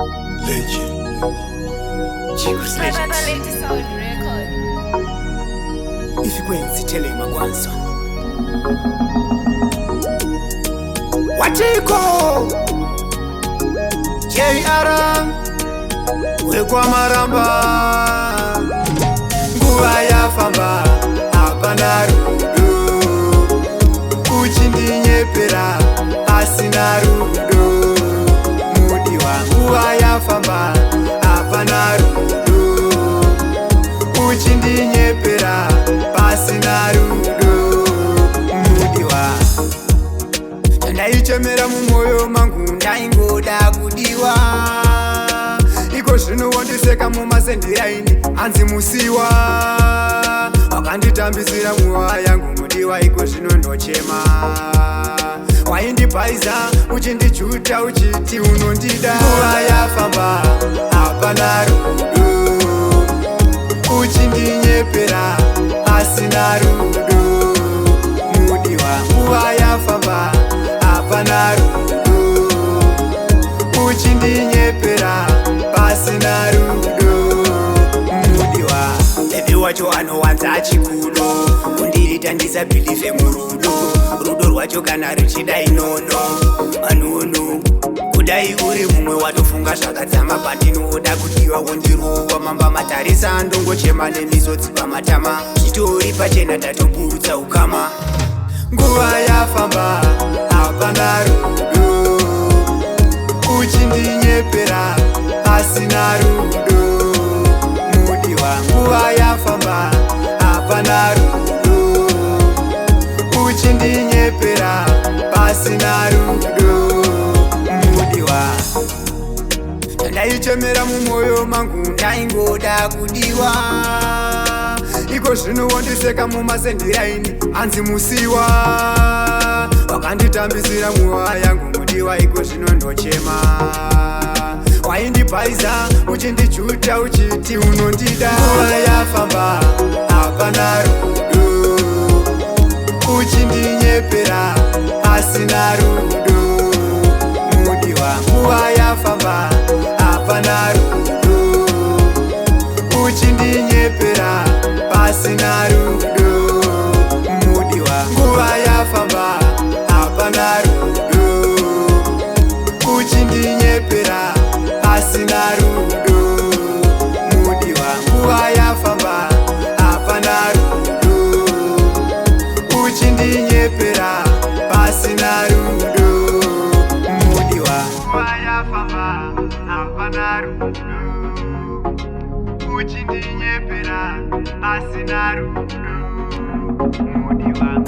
Legend. Chicos Legends. If you go and see telling my grandson. Wachiko J.R. Wekwa maramba nguva yafamba hapana rudo uchindinyepera asina rudo mudiwa nguva yafamba hapana rudo uchindinyepera pasina rudo mudiwa ndaichemera mumoyo mangu ndaingoda kudiwa iko zvino wondiseka mumasendiraini hanzi musiwa wakanditambisira nguva yangu mudiwa iko zvino ndochema waindibhaiza uchindijuta uchiti unondida nguva yafamba hapana rudo uchindinyepera asina rudo mudiwa nguva yafamba hapana rudo uchindinyepera pasina rudo mudiwa bebi wacho anowanza achikudo kundiita ndisabhilive murudo rudo rwacho kana ruchida inono anono kudai uri mumwe watofunga zvakadzama patinoda kudiwa wondirowa mamba matarisa ndongochema nemisodzi pamatama chitori pachena tatobudza ukama nguva yafamba hapana rudo uchindinyepera asina rudo mudiwa nguva yafamba hapana rudo uchindinyepera pasina rudo mudiwa ndaichemera mumoyo mangu ndaingoda kudiwa iko zvino wondiseka mumasendiraini hanzi musiwa wakanditambisira nguva yangu mudiwa iko zvino ndochema waindibhaiza uchindijuta uchiti unondida nguva yafamba hapana rudo uchindinyepera asina rudo mudiwa nguva yafamba hapana rudo uchindinyepera pasina rudo mudiwa nguva yafamba hapana rudo uchindinyepera pasina rudo mudiwa nguva yafamba hapana rudo uchindinyepera pasina rudo mudiwa nguva yafamba hapana rudo uchindinyepera pasina rudo mudiwa